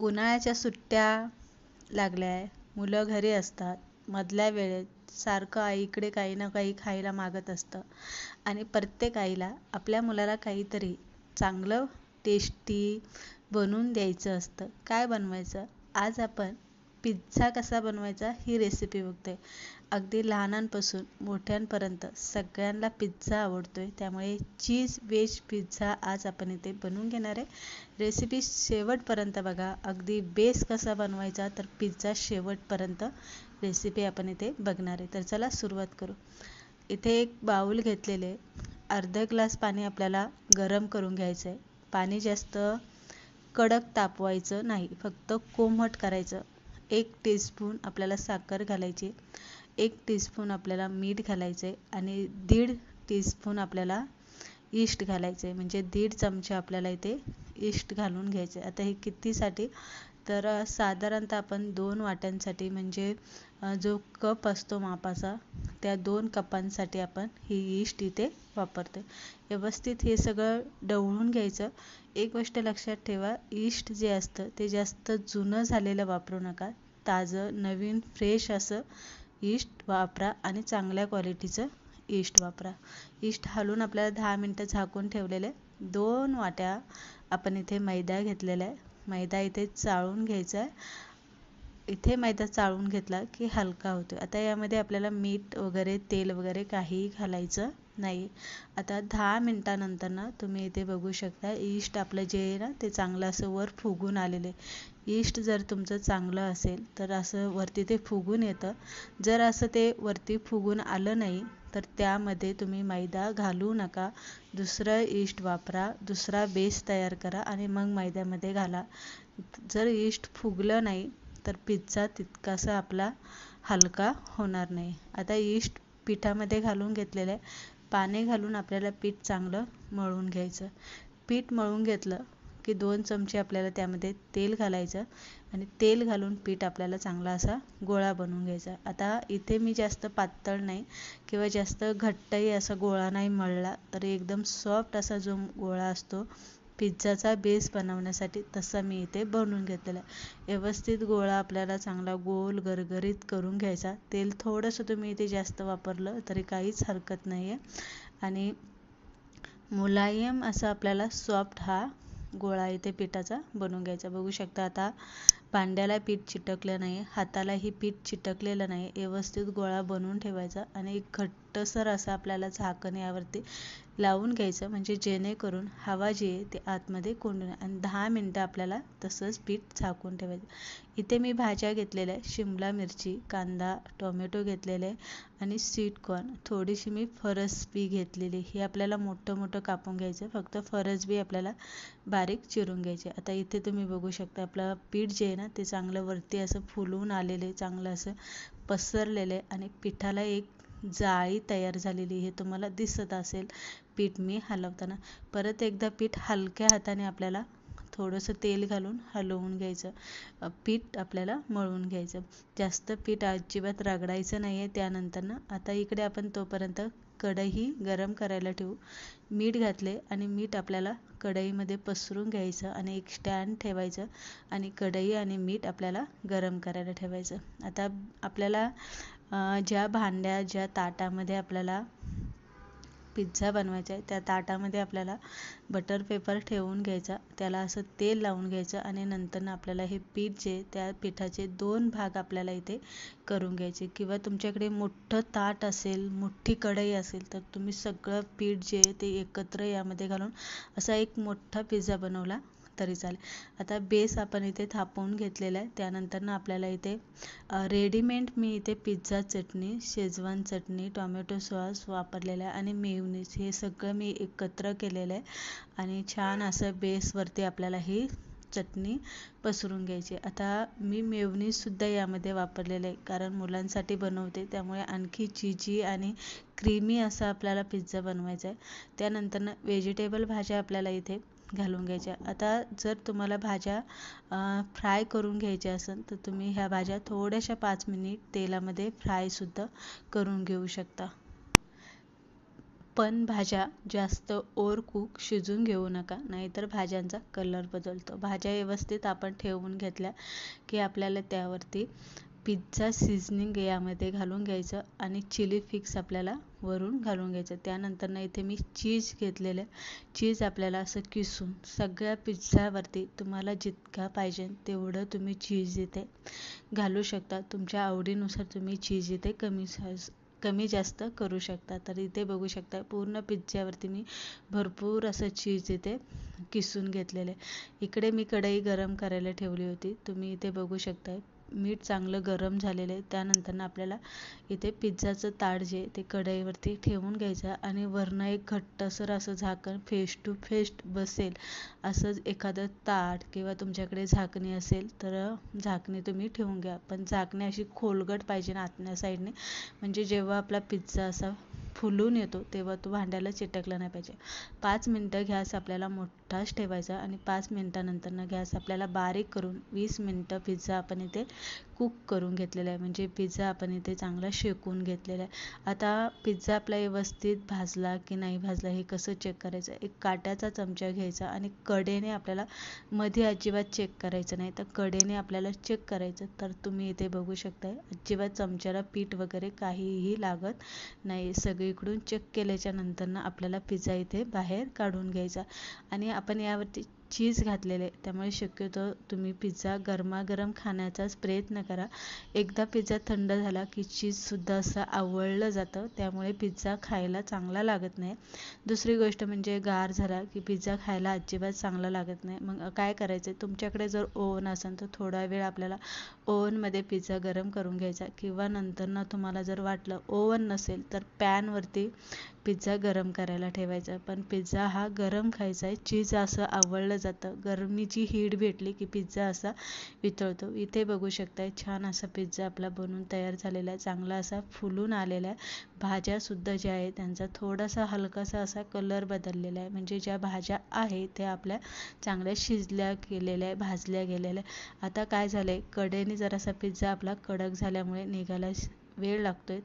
उन्हाळ्याच्या सुट्ट्या लागल्या आहे, मुलं घरी असतात. मधल्या वेळेत सारखं आईकडे काही ना काही खायला मागत असतं आणि प्रत्येक आईला आपल्या मुलाला काहीतरी चांगलं टेस्टी बनवून द्यायचं असतं. काय बनवायचं? आज आपण पिझ्झा कसा बनवायचा ही रेसिपी बघतोय. अगदी लहानांपासून मोठ्यांपर्यंत सगळ्यांना पिझ्झा आवडतोय, त्यामुळे चीज वेज पिझ्झा आज आपण इथे बनवून घेणार आहे. रेसिपी शेवटपर्यंत बघा. अगदी बेस कसा बनवायचा तर पिझ्झा शेवटपर्यंत रेसिपी आपण इथे बघणार आहे. तर चला सुरुवात करू. इथे एक बाउल घेतलेले, अर्धा ग्लास पाणी आपल्याला गरम करून घ्यायचं आहे. पाणी जास्त कडक तापवायचं नाही, फक्त कोमट करायचं. 1 टीस्पून आपल्याला साखर घालायची, 1 टीस्पून आपल्याला मीठ घालायचे आणि 1.5 टीस्पून आपल्याला ईस्ट घालायचे, म्हणजे 1.5 चमचे आपल्याला इथे ईस्ट घालून घ्यायचे. आता हे कितीसाठी तर साधारणतः आपण 2 वाट्यांसाठी, म्हणजे जो कप असतो मापाचा, त्या 2 कपांसाठी आपण ही ईस्ट इथे वापरतो. व्यवस्थित हे सगळं ढवळून घ्यायचं. एक गोष्ट लक्षात ठेवा, ईस्ट जे असतं ते जास्त जुनं झालेलं वापरू नका. ताजं नवीन फ्रेश असं ईस्ट वापरा आणि चांगल्या क्वालिटीचं ईस्ट वापरा. ईस्ट घालून आपल्याला 10 मिनटं झाकून ठेवलेले. 2 वाट्या आपण इथे मैदा घेतलेला आहे. मैदा इथे चाळून घ्यायचा आहे. इथे मैदा चाळून घेतला की हलका होतो. आता यामध्ये आपल्याला मीठ वगैरे तेल वगैरे काहीही घालायचं नाही. आता 10 मिनटानंतर ना तुम्ही इथे बघू शकता, ईस्ट आपलं जे आहे ना ते चांगलं असं वर फुगून आलेले. ईस्ट जर तुमचं चांगलं असेल तर असं वरती ते फुगून येतं. जर असं ते वरती फुगून आलं नाही तर त्यामध्ये तुम्ही मैदा घालू नका. दुसरं ईस्ट वापरा, दुसरा बेस तयार करा आणि मग मैद्यामध्ये घाला. जर ईस्ट फुगलं नाही तर पिझ्झा तितकासा आपला हलका होणार नाही. आता ईस्ट पिठामध्ये घालून घेतलेलं आहे. पाणी घालून आपल्याला पीठ चांगलं मळून घ्यायचं. पीठ मळून घेतलं की 2 चमचे आपल्याला त्यामध्ये तेल घालायचं आणि तेल घालून पीठ आपल्याला चांगला असा गोळा बनवून घ्यायचा. आता इथे मी जास्त पातळ नाही किंवा जास्त घट्टही असा गोळा नाही मळला, तर एकदम सॉफ्ट असा जो गोळा असतो पिझ्झाचा बेस बनवण्यासाठी, तसा मी इथे बनवून घेतलेला आहे. व्यवस्थित गोळा आपल्याला चांगला गोल गरगरीत करून घ्यायचा. तेल थोडंसं तुम्ही इथे जास्त वापरलं तरी काहीच हरकत नाही आहे. आणि मुलायम असा आपल्याला सॉफ्ट हा गोळा इथे पिठाचा बनवून घ्यायचा. बघू शकता आता भांड्याला पीठ चिटकलं नाही, हातालाही पीठ चिटकलेलं नाही. व्यवस्थित गोळा बनवून ठेवायचा आणि घट्टसर असं आपल्याला झाकण यावरती लावून घ्यायचं, म्हणजे जेणेकरून हवा जी आहे ती आतमध्ये कोंडून, आणि 10 मिनटं आपल्याला तसंच पीठ झाकून ठेवायचं. इथे मी भाज्या घेतलेल्या आहे, शिमला मिरची, कांदा, टोमॅटो घेतलेले आणि स्वीट कॉर्न, थोडीशी मी फरसबी घेतलेली. ही आपल्याला मोठं मोठं कापून घ्यायचं, फक्त फरसबी आपल्याला बारीक चिरून घ्यायचे. आता इथे तुम्ही बघू शकता आपलं पीठ जे आहे ना ते चांगलं वरती असं फुलून आलेले, चांगलं असं पसरलेले आणि पिठाला एक जाळी तयार झालेली हे तुम्हाला दिसत असेल पीठ मी हलवताना. परत एकदा पीठ हलक्या हाताने आपल्याला थोडंसं तेल घालून हलवून घ्यायचं. पीठ आपल्याला मळून घ्यायचं. जास्त पीठ अजिबात रगडायचं नाही आहे त्यानंतरनं. आता इकडे आपण तोपर्यंत कढई गरम करायला ठेवू. मीठ घातले आणि मीठ आपल्याला कढईमध्ये पसरून घ्यायचं आणि एक स्टँड ठेवायचं आणि कढई आणि मीठ आपल्याला गरम करायला ठेवायचं. आता आपल्याला ज्या भांड्या, ज्या ताटामध्ये आपल्याला पिझ्झा बनवायचा आहे त्या ताटामध्ये आपल्याला बटर पेपर ठेवून घ्यायचा, त्याला असं तेल लावून घ्यायचं आणि नंतर आपल्याला हे पीठ जे त्या पिठाचे 2 भाग आपल्याला इथे करून घ्यायचे. किंवा तुमच्याकडे मोठं ताट असेल, मोठी कढई असेल तर तुम्ही सगळं पीठ जे ते एकत्र यामध्ये घालून असा एक मोठा पिझ्झा बनवला तरी चालेल. आता बेस आपण इथे थापवून घेतलेला आहे. त्यानंतर आपल्याला इथे रेडीमेड मी इथे पिझ्झा चटणी, शेजवान चटणी, टोमॅटो सॉस वापरलेला आहे आणि मेयोनीज, हे सगळं मी एकत्र केलेलं आहे आणि छान असं बेसवरती आपल्याला ही चटणी पसरून घ्यायची. आता मी मेयोनीजसुद्धा यामध्ये वापरलेलं आहे, कारण मुलांसाठी बनवते त्यामुळे आणखी चीजी आणि क्रीमी असा आपल्याला पिझ्झा बनवायचा आहे. त्यानंतर व्हेजिटेबल भाज्या आपल्याला इथे घालून घ्यायच्या. आता जर तुम्हाला भाज्या फ्राय करून घ्यायच्या असेल तर तुम्ही ह्या भाज्या थोड्याशा 5 मिनिट तेलामध्ये फ्रायसुद्धा करून घेऊ शकता. पण भाज्या जास्त ओव्हर कुक शिजून घेऊ नका, नाहीतर भाज्यांचा कलर बदलतो. भाज्या व्यवस्थित आपण ठेवून घेतल्या की आपल्याला त्यावरती पिझ्झा सीझनिंग यामध्ये घालून घ्यायचं आणि चिली फ्लेक्स आपल्याला वरून घालून घ्यायचं. त्यानंतर इथे मी चीज घेतलेलं आहे. चीज आपल्याला असं किसून सगळ्या पिझ्झावरती तुम्हाला जितका पाहिजे तेवढं तुम्ही चीज इथे घालू शकता. तुमच्या आवडीनुसार तुम्ही चीज इथे कमी जास्त करू शकता. तर इथे बघू शकता पूर्ण पिझ्झ्यावरती मी भरपूर असं चीज इथे किसून घेतलेलं आहे. इकडे मी कढई गरम करायला ठेवली होती. तुम्ही इथे बघू शकताय मीठ चांगलं गरम झालेलं आहे. त्यानंतर आपल्याला इथे पिझ्झाचं ताट जे ते कढईवरती ठेवून घ्यायचं आणि वरनं एक घट्टसर असं झाकण फेस टू फेस बसेल असं एखादं ताट किंवा तुमच्याकडे झाकणी असेल तर झाकणी तुम्ही ठेवून घ्या. पण झाकणी अशी खोलगट पाहिजे ना आतल्या साईडने, म्हणजे जेव्हा आपला पिझ्झा असा फुलून येतो तेव्हा तो भांड्याला चिटकला नाही पाहिजे. 5 मिनटं गॅस आपल्याला मोठाच ठेवायचा आणि 5 मिनटानंतर गॅस आपल्याला बारीक करून 20 मिनटं पिझ्झा आपण इथे कुक करून घेतलेला आहे. म्हणजे पिझ्झा आपण इथे चांगला शेकून घेतलेला आहे. आता पिझ्झा आपला व्यवस्थित भाजला की नाही भाजला हे कसं चेक करायचं? एक काट्याचा चमचा घ्यायचा आणि कडेने आपल्याला मध्ये अजिबात चेक करायचं नाही, तर कडेने आपल्याला चेक करायचं. तर तुम्ही इथे बघू शकताय अजिबात चमच्याला पीठ वगैरे काहीही लागत नाही. सगळीकडून चेक केल्याच्या नंतर आपल्याला पिझ्झा इथे बाहेर काढून घ्यायचा आणि आपण यावरती चीज घातलेले त्यामुळे शक्यतो तुम्ही पिझ्झा गरमागरम खाण्याचाच प्रयत्न करा. एकदा पिझ्झा थंड झाला की चीजसुद्धा असं आवळलं जातं, त्यामुळे पिझ्झा खायला चांगला लागत नाही. दुसरी गोष्ट म्हणजे गार झाला की पिझ्झा खायला अजिबात चांगला लागत नाही. मग काय करायचं, तुमच्याकडे जर ओव्हन असेल तर थोडा वेळ आपल्याला ओव्हनमध्ये पिझ्झा गरम करून घ्यायचा किंवा नंतर तुम्हाला जर वाटलं ओव्हन नसेल तर पॅनवरती पिझ्झा गरम करायला ठेवायचा. पण पिझ्झा हा गरम खायचा आहे. चीज असं आवळलं जातं. गरमीची हीट भेटली की पिझ्झा असा वितळतो. इथे बघू शकताय छान असा पिझ्झा आपला बनून तयार झालेला आहे. चांगला असा फुलून आलेला आहे. भाज्यासुद्धा ज्या आहेत त्यांचा थोडासा हलकासा असा कलर बदललेला आहे. म्हणजे ज्या भाज्या आहेत त्या आपल्या चांगल्या शिजल्या गेलेल्या आहे, भाजल्या गेलेल्या आहे. आता काय झालं आहे, कडेने जरासा पिझ्झा आपला कडक झाल्यामुळे निघायला वेळ लागतोय.